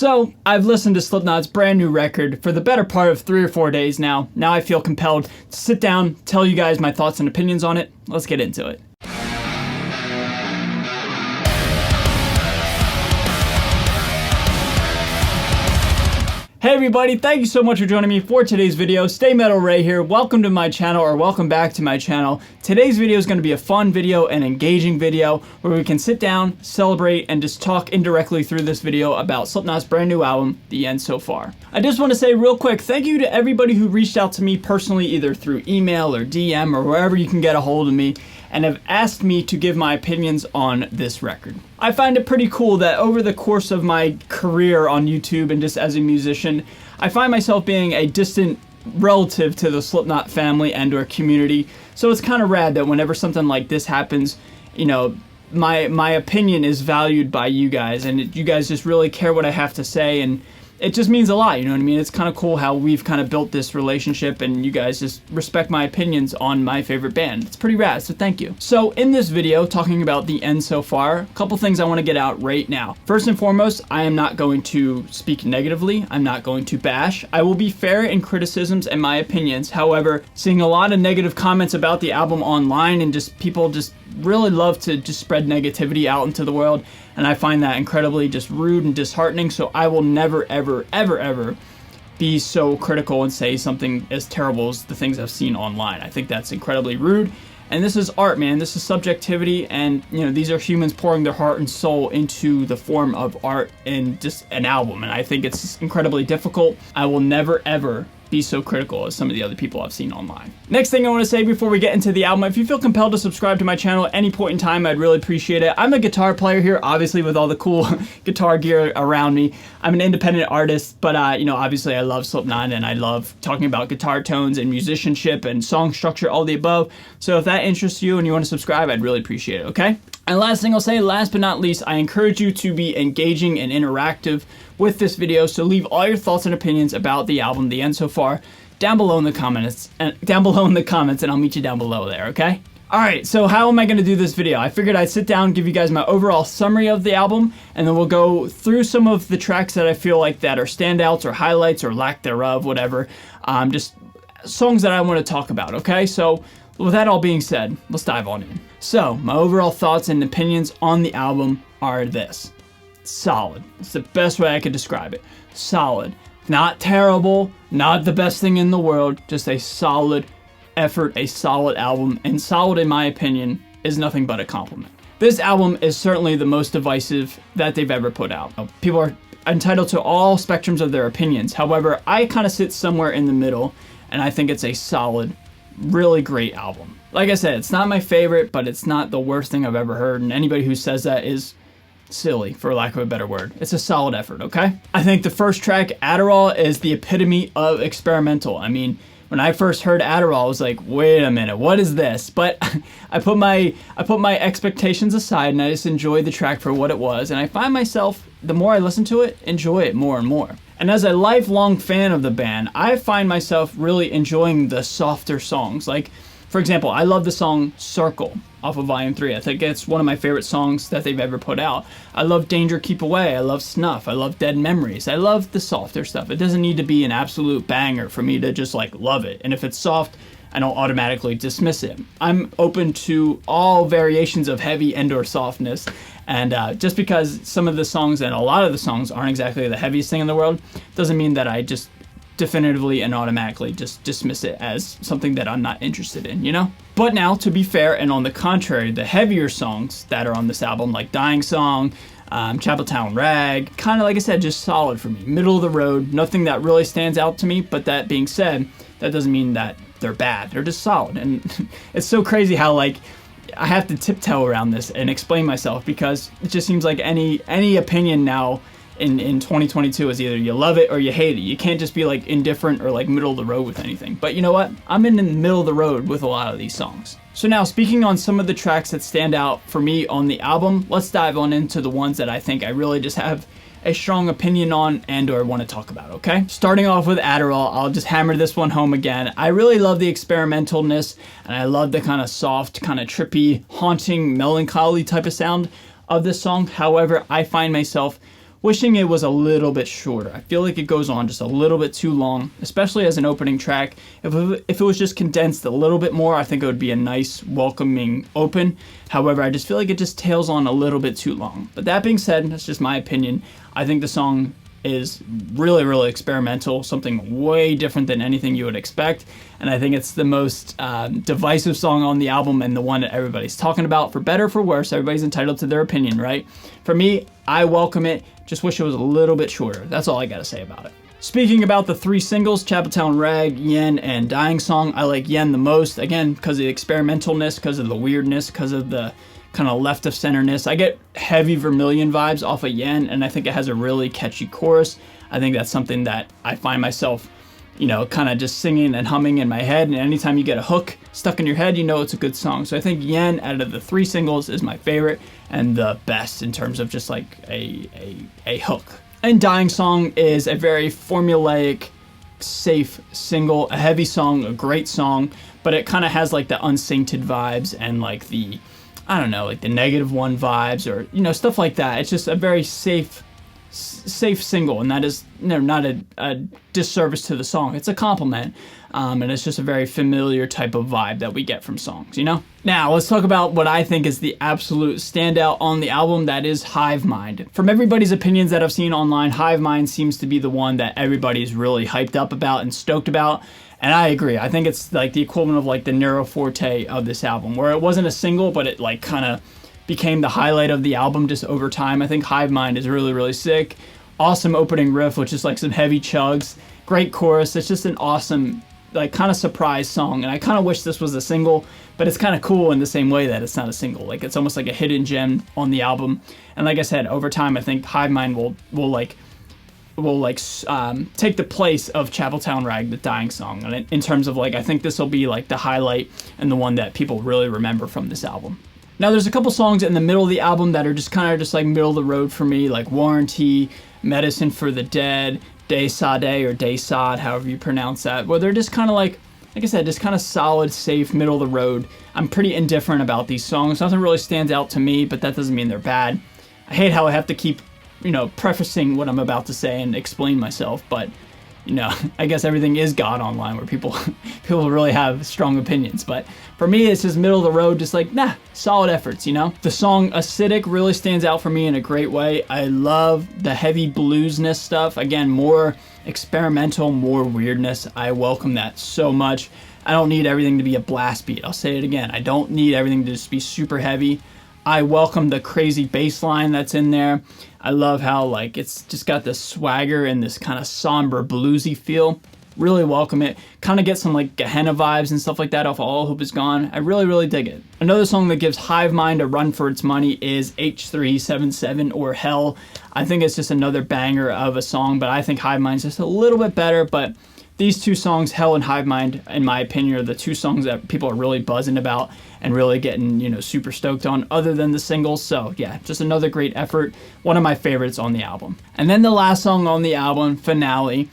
So, I've listened to Slipknot'S brand new record for the better part of 3 or 4 days now. Now I feel compelled to sit down, tell you guys my thoughts and opinions on it. Let's get into it. Hey everybody, thank you so much for joining me for today's video. Stay Metal Ray here. Welcome to my channel, or welcome back to my channel. Today's video is going to be a fun video, an engaging video, where we can sit down, celebrate, and just talk indirectly through this video about Slipknot's brand new album, The End So Far. I just want to say real quick, thank you to everybody who reached out to me personally, either through email or DM or wherever you can get a hold of me, and have asked me to give my opinions on this record. I find it pretty cool that over the course of my career on YouTube and just as a musician, I find myself being a distant relative to the Slipknot family and or community. So it's kind of rad that whenever something like this happens, you know, my opinion is valued by you guys, and you guys just really care what I have to say, and it just means a lot, you know what I mean? It's kind of cool how we've kind of built this relationship and you guys just respect my opinions on my favorite band. It's pretty rad, so thank you. So in this video, talking about The End So Far, a couple things I want to get out right now. First and foremost, I am not going to speak negatively. I'm not going to bash. I will be fair in criticisms and my opinions. However, seeing a lot of negative comments about the album online and just people just really love to just spread negativity out into the world, and I find that incredibly just rude and disheartening. So I will never ever be so critical and say something as terrible as the things I've seen online. I think that's incredibly rude, and this is art, man. This is subjectivity, and you know, these are humans pouring their heart and soul into the form of art and just an album, and I think it's incredibly difficult. I will never ever be so critical as some of the other people I've seen online. Next thing I want to say before we get into the album, if you feel compelled to subscribe to my channel at any point in time, I'd really appreciate it. I'm a guitar player here, obviously, with all the cool guitar gear around me. I'm an independent artist, but you know, obviously I love Slipknot and I love talking about guitar tones and musicianship and song structure, all the above. So if that interests you and you want to subscribe, I'd really appreciate it, okay? And last thing I'll say, last but not least, I encourage you to be engaging and interactive with this video, so leave all your thoughts and opinions about the album, The End So Far, down below in the comments, and I'll meet you down below there, okay? Alright, so how am I going to do this video? I figured I'd sit down, give you guys my overall summary of the album, and then we'll go through some of the tracks that I feel like that are standouts or highlights or lack thereof, whatever, just songs that I want to talk about, okay? So with that all being said, let's dive on in. So, my overall thoughts and opinions on the album are this. Solid. It's the best way I could describe it. Solid. Not terrible, not the best thing in the world, just a solid effort, a solid album, and solid, in my opinion, is nothing but a compliment. This album is certainly the most divisive that they've ever put out. People are entitled to all spectrums of their opinions. However, I kind of sit somewhere in the middle, and I think it's a solid, really great album. Like I said, it's not my favorite, but it's not the worst thing I've ever heard, and anybody who says that is silly, for lack of a better word. It's a solid effort, okay? I think the first track, Adderall, is the epitome of experimental. I mean, when I first heard Adderall, I was like, wait a minute, what is this? But I put my expectations aside and I just enjoyed the track for what it was, and I find myself, the more I listen to it, enjoy it more and more. And as a lifelong fan of the band, I find myself really enjoying the softer songs. Like, for example, I love the song Circle off of Volume 3. I think it's one of my favorite songs that they've ever put out. I love Danger Keep Away. I love Snuff. I love Dead Memories. I love the softer stuff. It doesn't need to be an absolute banger for me to just like love it. And if it's soft, I don't automatically dismiss it. I'm open to all variations of heavy and or softness. And just because some of the songs and a lot of the songs aren't exactly the heaviest thing in the world, doesn't mean that I just definitively and automatically just dismiss it as something that I'm not interested in, you know? But now, to be fair, and on the contrary, the heavier songs that are on this album, like Dying Song, Chapeltown Rag, kind of, like I said, just solid for me. Middle of the road, nothing that really stands out to me, but that being said, that doesn't mean that they're bad. They're just solid. And it's so crazy how, like, I have to tiptoe around this and explain myself, because it just seems like any opinion now in 2022 is either you love it or you hate it. You can't just be like indifferent or like middle of the road with anything. But you know what? I'm in the middle of the road with a lot of these songs. So now, speaking on some of the tracks that stand out for me on the album, let's dive on into the ones that I think I really just have a strong opinion on and or want to talk about, okay? Starting off with Adderall, I'll just hammer this one home again. I really love the experimentalness, and I love the kind of soft, kind of trippy, haunting, melancholy type of sound of this song. However, I find myself wishing it was a little bit shorter. I feel like it goes on just a little bit too long, especially as an opening track. If it was just condensed a little bit more, I think it would be a nice, welcoming open. However, I just feel like it just tails on a little bit too long. But that being said, that's just my opinion. I think the song is really, really experimental, something way different than anything you would expect. And I think it's the most divisive song on the album and the one that everybody's talking about. For better or for worse, everybody's entitled to their opinion, right? For me, I welcome it. Just wish it was a little bit shorter. That's all I gotta say about it. Speaking about the 3 singles, Chapeltown Rag, Yen, and Dying Song, I like Yen the most. Again, because of the experimentalness, because of the weirdness, because of the kind of left of centerness. I get heavy Vermilion vibes off of Yen, and I think it has a really catchy chorus. I think that's something that I find myself, kind of just singing and humming in my head. And anytime you get a hook stuck in your head, you know it's a good song. So I think Yen, out of the 3 singles, is my favorite and the best in terms of just like a hook. And Dying Song is a very formulaic, safe single, a heavy song, a great song, but it kind of has like the unsainted vibes and like the, I don't know, like the -1 vibes or, stuff like that. It's just a very safe single, and that is not a disservice to the song. It's a compliment, and it's just a very familiar type of vibe that we get from songs, Now, let's talk about what I think is the absolute standout on the album, that is Hive Mind. From everybody's opinions that I've seen online, Hive Mind seems to be the one that everybody's really hyped up about and stoked about. And I agree. I think it's like the equivalent of like the Nero Forte of this album, where it wasn't a single, but it like kind of became the highlight of the album just over time. I think Hive Mind is really, really sick. Awesome opening riff, which is like some heavy chugs. Great chorus. It's just an awesome, like kind of surprise song. And I kind of wish this was a single, but it's kind of cool in the same way that it's not a single. Like it's almost like a hidden gem on the album. And like I said, over time, I think Hive Mind will take the place of Chapeltown Rag, the Dying Song, and in terms of like, I think this will be like the highlight and the one that people really remember from this album. Now there's a couple songs in the middle of the album that are just kind of just like middle of the road for me, like Warranty, Medicine for the Dead, Day Sade or Day Sod, however you pronounce that, where they're just kind of like I said, just kind of solid, safe, middle of the road. I'm pretty indifferent about these songs. Nothing really stands out to me, but that doesn't mean they're bad. I hate how I have to keep prefacing what I'm about to say and explain myself, but I guess everything is God online, where people really have strong opinions. But for me, it's just middle of the road, just like, solid efforts, The song Acidic really stands out for me in a great way. I love the heavy bluesness stuff. Again, more experimental, more weirdness. I welcome that so much. I don't need everything to be a blast beat. I'll say it again. I don't need everything to just be super heavy. I welcome the crazy bass line that's in there. I love how it's just got this swagger and this kind of somber bluesy feel. Really welcome it. Kind of get some Gehenna vibes and stuff like that off of All Hope Is Gone. I really, really dig it. Another song that gives Hive Mind a run for its money is H377 or Hell. I think it's just another banger of a song, but I think Hive Mind's just a little bit better. But these two songs, Hell and Hive Mind, in my opinion, are the two songs that people are really buzzing about and really getting, super stoked on, other than the singles. So yeah, just another great effort. One of my favorites on the album. And then the last song on the album, Finale,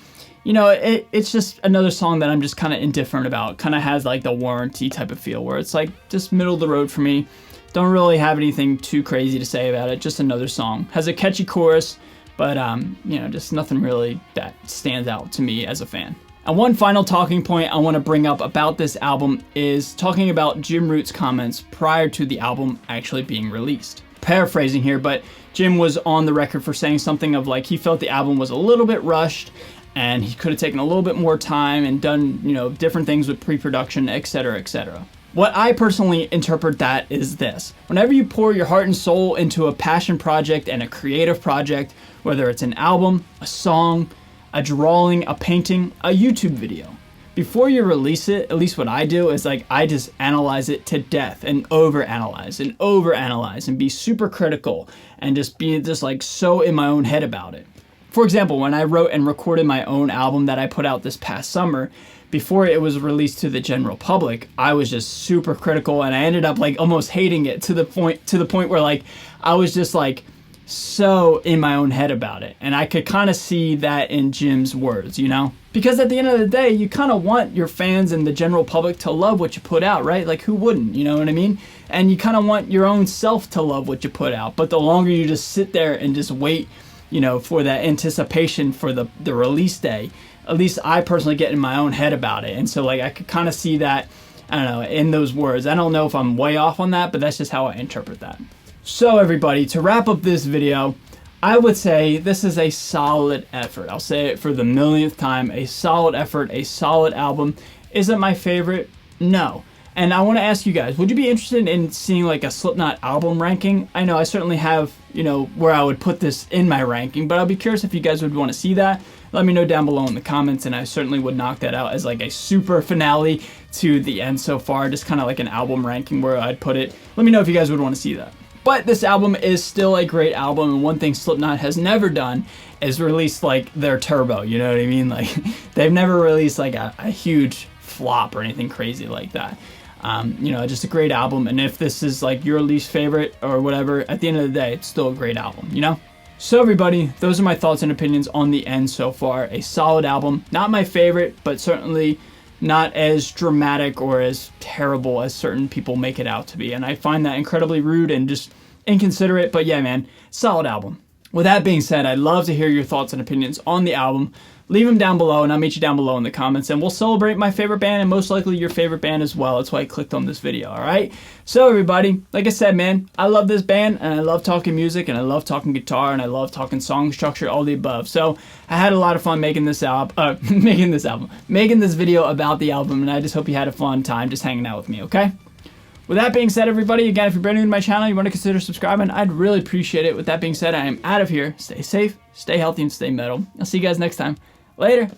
it's just another song that I'm just kind of indifferent about. Kind of has the Warranty type of feel, where it's just middle of the road for me. Don't really have anything too crazy to say about it. Just another song. Has a catchy chorus, but just nothing really that stands out to me as a fan. And one final talking point I want to bring up about this album is talking about Jim Root's comments prior to the album actually being released. Paraphrasing here, but Jim was on the record for saying something of he felt the album was a little bit rushed and he could have taken a little bit more time and done, different things with pre-production, etc., etc. What I personally interpret that is this: whenever you pour your heart and soul into a passion project and a creative project, whether it's an album, a song, a drawing, a painting, a YouTube video, before you release it, at least what I do is I just analyze it to death and overanalyze and be super critical and just be so in my own head about it. For example, when I wrote and recorded my own album that I put out this past summer, before it was released to the general public, I was just super critical and I ended up almost hating it to the point where I was just so in my own head about it. And I could kind of see that in Jim's words, Because at the end of the day, you kind of want your fans and the general public to love what you put out, right? Who wouldn't, you know what I mean? And you kind of want your own self to love what you put out. But the longer you just sit there and just wait for that anticipation for the release day. At least I personally get in my own head about it. And so like I could kind of see that, I don't know, in those words. I don't know if I'm way off on that, but that's just how I interpret that. So everybody, to wrap up this video, I would say this is a solid effort. I'll say it for the millionth time, a solid effort, a solid album. Is it my favorite? No. And I want to ask you guys, would you be interested in seeing like a Slipknot album ranking? I know I certainly have, where I would put this in my ranking, but I'll be curious if you guys would want to see that. Let me know down below in the comments, and I certainly would knock that out as like a super finale to the end so far, just kind of like an album ranking where I'd put it. Let me know if you guys would want to see that. But this album is still a great album, and one thing Slipknot has never done is release like their turbo, you know what I mean? Like they've never released like a huge flop or anything crazy like that. Just a great album, and if this is like your least favorite or whatever, at the end of the day, it's still a great album, So everybody, those are my thoughts and opinions on the end so far. A solid album, not my favorite, but certainly not as dramatic or as terrible as certain people make it out to be. And I find that incredibly rude and just inconsiderate, but yeah, man, solid album. With that being said, I'd love to hear your thoughts and opinions on the album. Leave them down below, and I'll meet you down below in the comments, and we'll celebrate my favorite band and most likely your favorite band as well. That's why I clicked on this video, all right? So everybody, like I said, man, I love this band, and I love talking music, and I love talking guitar, and I love talking song structure, all the above. So I had a lot of fun making this making this video about the album, and I just hope you had a fun time just hanging out with me, okay? With that being said, everybody, again, if you're brand new to my channel, you want to consider subscribing, I'd really appreciate it. With that being said, I am out of here. Stay safe, stay healthy, and stay metal. I'll see you guys next time. Later.